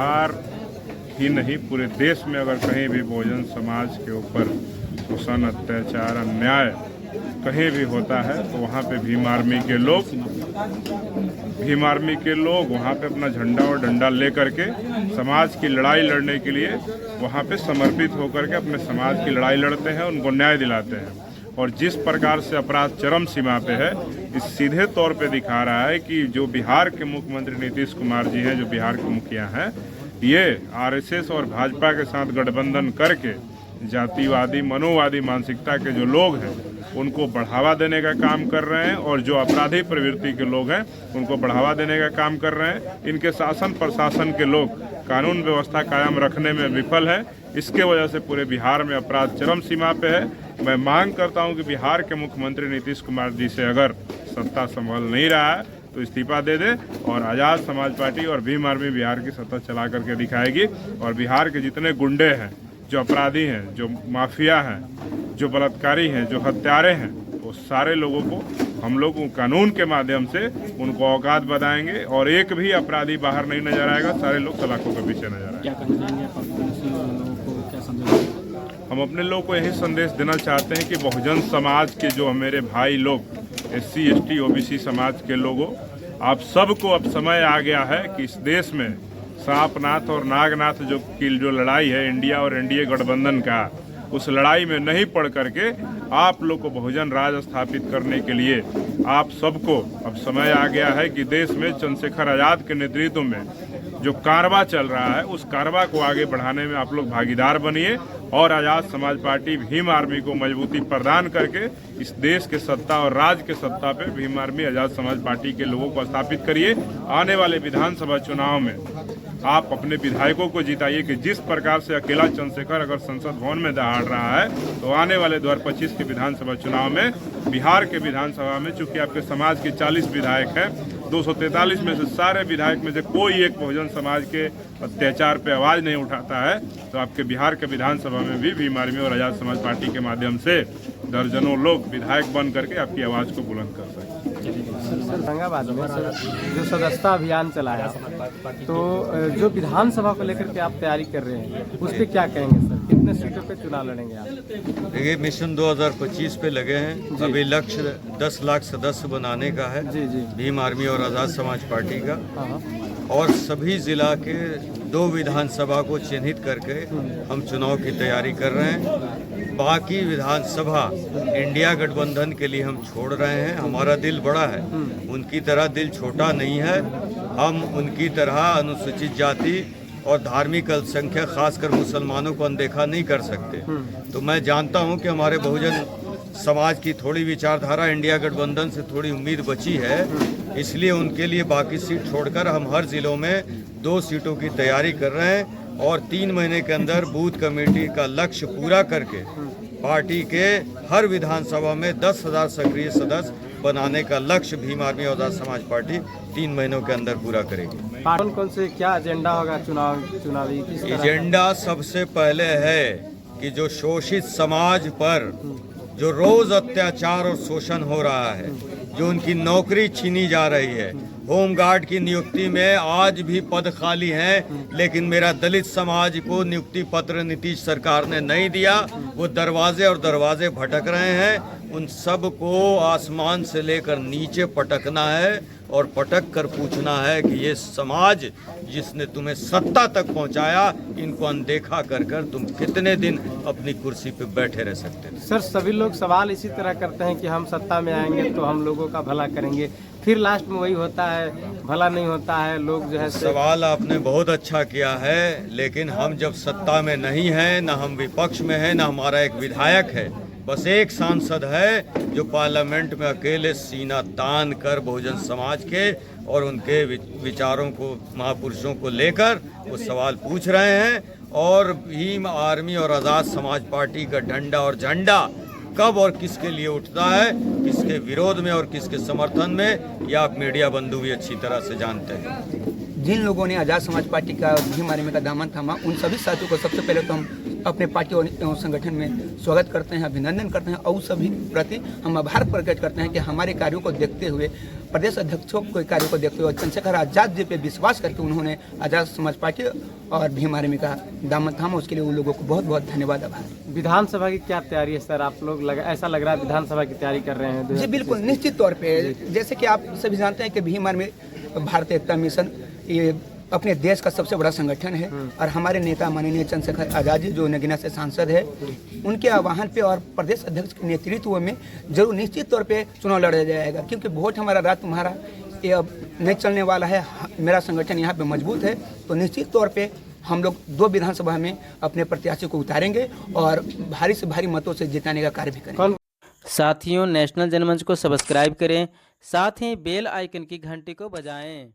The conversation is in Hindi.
बिहार ही नहीं पूरे देश में अगर कहीं भी बहुजन समाज के ऊपर शोषण, अत्याचार, अन्याय कहीं भी होता है तो वहाँ पे भीम आर्मी के लोग वहाँ पे अपना झंडा और डंडा लेकर के समाज की लड़ाई लड़ने के लिए वहाँ पे समर्पित होकर के अपने समाज की लड़ाई लड़ते हैं, उनको न्याय दिलाते हैं। और जिस प्रकार से अपराध चरम सीमा पे है, इस सीधे तौर पे दिखा रहा है कि जो बिहार के मुख्यमंत्री नीतीश कुमार जी हैं, जो बिहार के मुखिया हैं, ये आरएसएस और भाजपा के साथ गठबंधन करके जातिवादी मनोवादी मानसिकता के जो लोग हैं उनको बढ़ावा देने का काम कर रहे हैं, और जो अपराधी प्रवृत्ति के लोग हैं उनको बढ़ावा देने का काम कर रहे हैं। इनके शासन प्रशासन के लोग कानून व्यवस्था कायम रखने में विफल है। इसके वजह से पूरे बिहार में अपराध चरम सीमा पे है। मैं मांग करता हूं कि बिहार के मुख्यमंत्री नीतीश कुमार जी से अगर सत्ता संभाल नहीं रहा है तो इस्तीफा दे दे, और आज़ाद समाज पार्टी और भीम आर्मी बिहार की सत्ता चला करके दिखाएगी। और बिहार के जितने गुंडे हैं, जो अपराधी हैं, जो माफिया हैं, जो बलात्कारी हैं, जो हत्यारे हैं, वो सारे लोगों को हम लोग कानून के माध्यम से उनको औकात बताएंगे, और एक भी अपराधी बाहर नहीं नजर आएगा। सारे लोग सलाखों के पीछे नजर आएंगे। हम अपने लोगों को यही संदेश देना चाहते हैं कि बहुजन समाज के जो मेरे भाई लोग, SC, ST, OBC समाज के लोगों, आप सबको अब समय आ गया है कि इस देश में सांपनाथ और नागनाथ की जो लड़ाई है इंडिया और NDA गठबंधन का, उस लड़ाई में नहीं पड़ करके आप लोग को बहुजन राज स्थापित करने के लिए आप सबको अब समय आ गया है कि देश में चंद्रशेखर आजाद के नेतृत्व में जो कारवा चल रहा है, उस कारवा को आगे बढ़ाने में आप लोग भागीदार बनिए, और आज़ाद समाज पार्टी भीम आर्मी को मजबूती प्रदान करके इस देश के सत्ता और राज के सत्ता पे भीम आर्मी आज़ाद समाज पार्टी के लोगों को स्थापित करिए। आने वाले विधानसभा चुनाव में आप अपने विधायकों को जिताइए कि जिस प्रकार से अकेला चंद्रशेखर अगर संसद भवन में दहाड़ रहा है, तो आने वाले 2025 के विधानसभा चुनाव में बिहार के विधानसभा में चूंकि आपके समाज के 40 विधायक हैं, 243 में से सारे विधायक में से कोई एक बहुजन समाज के अत्याचार पे आवाज नहीं उठाता है, तो आपके बिहार के विधानसभा में भी भीम आर्मी और आज़ाद समाज पार्टी के माध्यम से दर्जनों लोग विधायक बन करके आपकी आवाज को बुलंद कर सकते हैं। औरंगाबाद में जो सदस्यता अभियान चलाया, तो जो विधानसभा को लेकर के आप तैयारी कर रहे हैं, उस पर क्या कहेंगे सर? कितने सीटों पे चुनाव लड़ेंगे आप? देखिए, मिशन 2025 पे लगे हैं। अभी लक्ष्य 10 लाख सदस्य बनाने का है भीम आर्मी और आज़ाद समाज पार्टी का, और सभी जिला के 2 विधानसभा को चिन्हित करके हम चुनाव की तैयारी कर रहे हैं। बाकी विधानसभा इंडिया गठबंधन के लिए हम छोड़ रहे हैं। हमारा दिल बड़ा है, उनकी तरह दिल छोटा नहीं है। हम उनकी तरह अनुसूचित जाति और धार्मिक अल्पसंख्यक खासकर मुसलमानों को अनदेखा नहीं कर सकते। तो मैं जानता हूं कि हमारे बहुजन समाज की थोड़ी विचारधारा इंडिया गठबंधन से थोड़ी उम्मीद बची है, इसलिए उनके लिए बाकी सीट छोड़कर हम हर जिलों में 2 सीटों की तैयारी कर रहे हैं, और 3 महीने के अंदर बूथ कमेटी का लक्ष्य पूरा करके पार्टी के हर विधानसभा में 10,000 सक्रिय सदस्य बनाने का लक्ष्य भीम आर्मी और आज़ाद समाज पार्टी 3 महीनों के अंदर पूरा करेगी। कौन से क्या एजेंडा होगा चुनावी? एजेंडा सबसे पहले है कि जो शोषित समाज पर जो रोज अत्याचार और शोषण हो रहा है, जो उनकी नौकरी छीनी जा रही है, होमगार्ड की नियुक्ति में आज भी पद खाली हैं, लेकिन मेरा दलित समाज को नियुक्ति पत्र नीतीश सरकार ने नहीं दिया, वो दरवाजे और दरवाजे भटक रहे हैं। उन सब को आसमान से लेकर नीचे पटकना है, और पटक कर पूछना है कि ये समाज जिसने तुम्हें सत्ता तक पहुंचाया, इनको अनदेखा कर कर तुम कितने दिन अपनी कुर्सी पे बैठे रह सकते हैं। सर, सभी लोग सवाल इसी तरह करते हैं कि हम सत्ता में आएंगे तो हम लोगों का भला करेंगे, फिर लास्ट में वही होता है, भला नहीं होता है। लोग जो है सवाल आपने बहुत अच्छा किया है, लेकिन हम जब सत्ता में नहीं हैं, ना हम विपक्ष में हैं, ना हमारा एक विधायक है, बस एक सांसद है जो पार्लियामेंट में अकेले सीना तान कर बहुजन समाज के और उनके विचारों को, महापुरुषों को लेकर वो सवाल पूछ रहे हैं। और भीम आर्मी और आज़ाद समाज पार्टी का डंडा और झंडा कब और किसके लिए उठता है, किसके विरोध में और किसके समर्थन में, यह आप मीडिया बंधु भी अच्छी तरह से जानते हैं। जिन लोगों ने आज़ाद समाज पार्टी का भीम आर्मी का दामन थामा, उन सभी साथियों को सबसे पहले तो हम अपने पार्टी और संगठन में स्वागत करते हैं, अभिनंदन करते हैं और सभी प्रति हम आभार प्रकट करते हैं कि हमारे कार्यों को देखते हुए, प्रदेश अध्यक्षों के कार्यों को देखते हुए चंद्रशेखर आजाद जी पे विश्वास करके उन्होंने आजाद समाज पार्टी और भीम आर्मी का दामन थामा, उसके लिए उन लोगों को बहुत बहुत धन्यवाद, आभार। विधानसभा की क्या तैयारी है सर? आप लोग ऐसा लग रहा है विधानसभा की तैयारी कर रहे हैं? जी बिल्कुल, निश्चित तौर पे जैसे कि आप सभी जानते हैं कि भीम आर्मी भारतीय एकता मिशन ये अपने देश का सबसे बड़ा संगठन है और हमारे नेता माननीय चंद्रशेखर आजाद जी जो नगीना से सांसद है, उनके आह्वान पे और प्रदेश अध्यक्ष के नेतृत्व में जरूर निश्चित तौर पे चुनाव लड़ा जाएगा, क्योंकि वोट हमारा रात तुम्हारा ये अब नहीं चलने वाला है। मेरा संगठन यहाँ पे मजबूत है, तो निश्चित तौर पे हम लोग 2 विधानसभा में अपने प्रत्याशी को उतारेंगे और भारी से भारी मतों से जिताने का कार्य भी करेंगे। साथियों, नेशनल जनमंच को सब्सक्राइब करें, साथ ही बेल आइकन की घंटी को बजाएं।